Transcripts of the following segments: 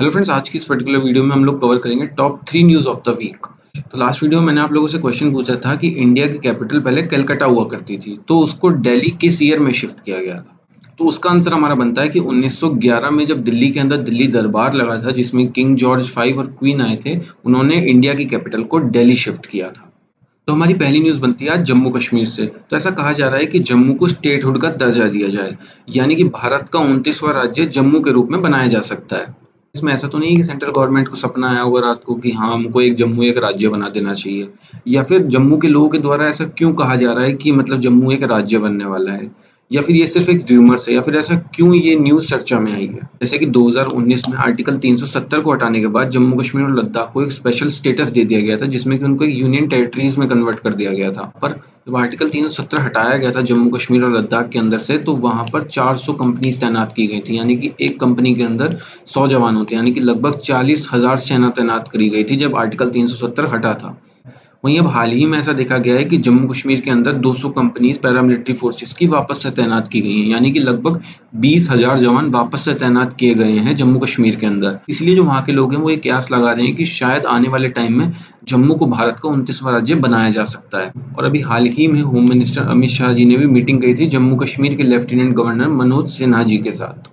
Hello friends, आज की इस पर्टिकुलर वीडियो में हम लोग कवर करेंगे top 3 news of the week. तो लास्ट वीडियो में मैंने आप लोगों से क्वेश्चन पूछा था कि इंडिया की कैपिटल पहले कलकत्ता हुआ करती थी, तो उसको दिल्ली किस ईयर में शिफ्ट किया गया था। तो उसका आंसर हमारा बनता है कि 1911 में जब दिल्ली के अंदर दिल्ली दरबार लगा था, जिसमें किंग जॉर्ज 5 और क्वीन आए थे, उन्होंने इंडिया की कैपिटल को दिल्ली शिफ्ट किया था। तो हमारी पहली न्यूज़ बनती है आज जम्मू कश्मीर से। तो ऐसा कहा जा रहा है कि जम्मू को स्टेटहुड का दर्जा दिया जाए, यानी कि भारत का 29वां राज्य जम्मू के रूप में बनाया जा सकता है। इसमें ऐसा तो नहीं है कि सेंट्रल गवर्नमेंट को सपना आया हुआ रात को कि हाँ, हमको एक जम्मू एक राज्य बना देना चाहिए, या फिर जम्मू के लोगों के द्वारा ऐसा क्यों कहा जा रहा है कि मतलब जम्मू एक राज्य बनने वाला है, या फिर ये सिर्फ एक र्यूमर्स है, या फिर ऐसा क्यों ये न्यूज़ चर्चा में आई है। जैसे कि 2019 में आर्टिकल 370 को हटाने के बाद जम्मू कश्मीर और लद्दाख को एक स्पेशल स्टेटस दे दिया गया था, जिसमें कि उनको एक यूनियन टेरिटरीज में कन्वर्ट कर दिया गया था। पर जब आर्टिकल 370 हटाया गया था जम्मू कश्मीर और लद्दाख के अंदर से, तो वहां पर 400 कंपनीज तैनात की गई थी, यानी कि एक कंपनी के अंदर 100 जवान होते हैं, यानी कि लगभग 40,000 सेना तैनात करी गई थी जब आर्टिकल 370 हटा था। वहीं अब हाल ही में ऐसा देखा गया है कि जम्मू कश्मीर के अंदर 200 कंपनीज पैरामिलिट्री फोर्सेस की वापस से तैनात की गई हैं, यानी कि लगभग 20,000 जवान वापस से तैनात किए गए हैं जम्मू कश्मीर के अंदर। इसलिए जो वहाँ के लोग हैं वो ये कयास लगा रहे हैं कि शायद आने वाले टाइम में जम्मू को भारत का 29वां राज्य बनाया जा सकता है। और अभी हाल ही में होम मिनिस्टर अमित शाह जी ने भी मीटिंग की थी जम्मू कश्मीर के लेफ्टिनेंट गवर्नर मनोज सिन्हा जी के साथ।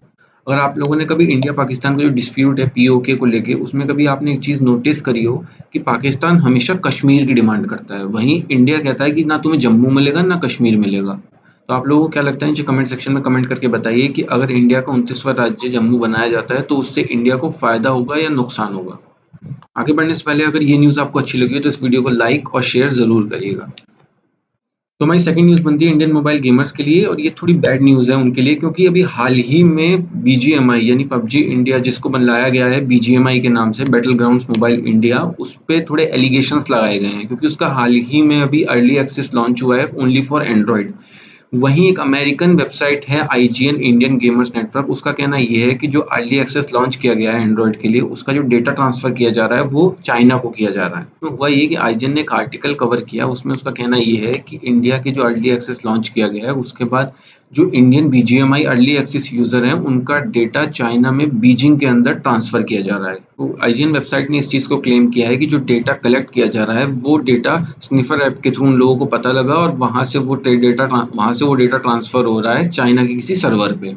अगर आप लोगों ने कभी इंडिया पाकिस्तान का जो डिस्प्यूट है पीओके को लेके, उसमें कभी आपने एक चीज़ नोटिस करी हो कि पाकिस्तान हमेशा कश्मीर की डिमांड करता है, वहीं इंडिया कहता है कि ना तुम्हें जम्मू मिलेगा ना कश्मीर मिलेगा। तो आप लोगों को क्या लगता है, नीचे कमेंट सेक्शन में कमेंट करके बताइए कि अगर इंडिया का 29वां राज्य जम्मू बनाया जाता है तो उससे इंडिया को फायदा होगा या नुकसान होगा। आगे बढ़ने से पहले अगर ये न्यूज़ आपको अच्छी लगी हो तो इस वीडियो को लाइक और शेयर ज़रूर करिएगा। तो हमारी सेकंड न्यूज़ बनती है इंडियन मोबाइल गेमर्स के लिए, और ये थोड़ी बैड न्यूज़ है उनके लिए, क्योंकि अभी हाल ही में बीजीएमआई यानी पबजी इंडिया, जिसको बनाया गया है बीजीएमआई के नाम से, बैटल ग्राउंड्स मोबाइल इंडिया, उस पे थोड़े एलिगेशंस लगाए गए हैं, क्योंकि उसका हाल ही में अभी अर्ली एक्सेस लॉन्च हुआ है ओनली फॉर एंड्रॉयड। वहीं एक अमेरिकन वेबसाइट है आईजीएन इंडियन गेमर्स नेटवर्क, उसका कहना ये है कि जो अर्ली एक्सेस लॉन्च किया गया है एंड्रॉयड के लिए, उसका जो डेटा ट्रांसफर किया जा रहा है वो चाइना को किया जा रहा है। तो हुआ ये कि आईजीएन ने एक आर्टिकल कवर किया, उसमें उसका कहना ये है कि इंडिया के जो अर्ली एक्सेस लॉन्च किया गया है उसके बाद जो Indian BGMI early access user हैं उनका डेटा चाइना में बीजिंग के अंदर ट्रांसफर किया जा रहा है। तो आईजीएन वेबसाइट ने इस चीज़ को क्लेम किया है कि जो डेटा कलेक्ट किया जा रहा है वो डेटा स्निफर ऐप के थ्रू उन लोगों को पता लगा, और वहां से वो डेटा ट्रांसफर हो रहा है चाइना के किसी सर्वर पे।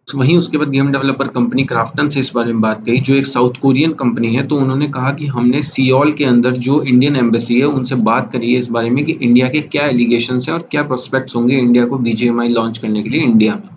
तो वहीं उसके बाद गेम डेवलपर कंपनी क्राफ्टन से इस बारे में बात कही, जो एक साउथ कोरियन कंपनी है। तो उन्होंने कहा कि हमने सियोल के अंदर जो इंडियन एम्बेसी है उनसे बात करी है इस बारे में कि इंडिया के क्या एलिगेशंस हैं और क्या प्रोस्पेक्ट्स होंगे इंडिया को बीजीएमआई लॉन्च करने के लिए इंडिया में।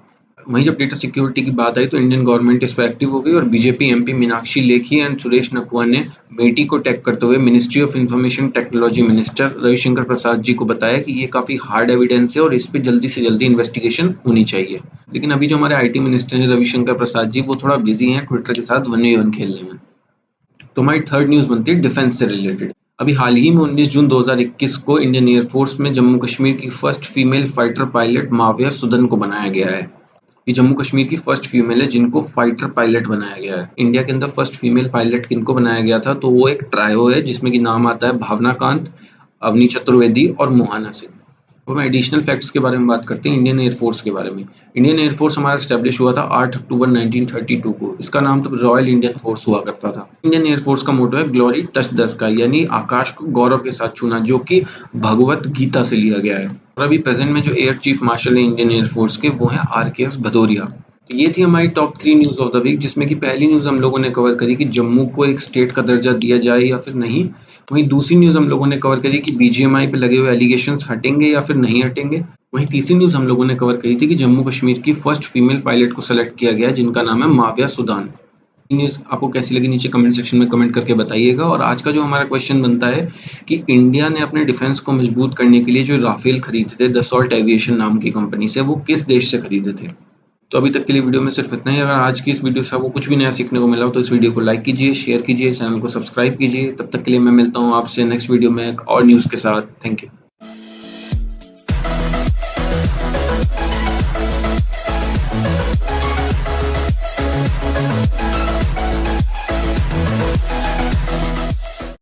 वहीं जब डेटा सिक्योरिटी की बात आई तो इंडियन गवर्नमेंट इस पर एक्टिव हो गई, और BJP MP Meenakshi Lekhi and Suresh Nakua ने मेटी को टैग करते हुए ministry of information technology minister Ravishankar Prasad ji को बताया कि ये काफ़ी हार्ड एविडेंस है और इस पर जल्दी से जल्दी इन्वेस्टिगेशन होनी चाहिए। लेकिन अभी जो हमारे आईटी मिनिस्टर हैं रविशंकर प्रसाद जी, वो थोड़ा बिजी हैं ट्विटर के साथ 1v1 खेलने में। तो हमारी थर्ड न्यूज़ बनती है डिफेंस से रिलेटेड। अभी हाल ही में 19 जून 2021 को इंडियन एयरफोर्स में जम्मू कश्मीर की first female fighter pilot Mawya Sudan को बनाया गया है। ये जम्मू कश्मीर की फर्स्ट फीमेल है जिनको फाइटर पायलट बनाया गया है। इंडिया के अंदर फर्स्ट फीमेल पायलट किनको बनाया गया था, तो वो एक ट्रायो है जिसमें कि नाम आता है भावना कांत, अवनी चतुर्वेदी और मोहाना सिंह। अब हम एडिशनल फैक्ट्स के बारे में बात करते हैं इंडियन एयरफोर्स के बारे में। इंडियन एयरफोर्स हमारा स्टैब्लिश हुआ था 8 अक्टूबर 1932 को। इसका नाम तब रॉयल इंडियन फोर्स हुआ करता था। इंडियन एयरफोर्स का मोटो है ग्लोरी टच द स्काई, यानी आकाश को गौरव के साथ छूना, जो कि भगवत गीता से लिया गया है। और अभी प्रेजेंट में जो एयर चीफ मार्शल है इंडियन एयरफोर्स के, वो है आरकेएस भदौरिया। तो ये थी हमारी top 3 news of the week, जिसमें कि पहली न्यूज़ हम लोगों ने कवर करी कि जम्मू को एक स्टेट का दर्जा दिया जाए या फिर नहीं। वहीं दूसरी न्यूज़ हम लोगों ने कवर करी कि बीजीएमआई पे लगे हुए एलिगेशंस हटेंगे या फिर नहीं हटेंगे। वहीं तीसरी न्यूज़ हम लोगों ने कवर करी थी कि जम्मू कश्मीर की फर्स्ट फीमेल पायलट को सेलेक्ट किया गया है जिनका नाम है माविया सुदान। ये न्यूज़ आपको कैसी लगी, नीचे कमेंट सेक्शन में कमेंट करके बताइएगा। और आज का जो हमारा क्वेश्चन बनता है कि इंडिया ने अपने डिफेंस को मजबूत करने के लिए जो राफेल खरीदे थे दसॉल्ट एविएशन नाम की कंपनी से, वो किस देश से खरीदे थे। तो अभी तक के लिए वीडियो में सिर्फ इतना ही। अगर आज की इस वीडियो से आपको कुछ भी नया सीखने को मिला हो तो इस वीडियो को लाइक कीजिए, शेयर कीजिए, चैनल को सब्सक्राइब कीजिए। तब तक के लिए मैं मिलता हूँ आपसे नेक्स्ट वीडियो में एक और न्यूज़ के साथ। Thank you.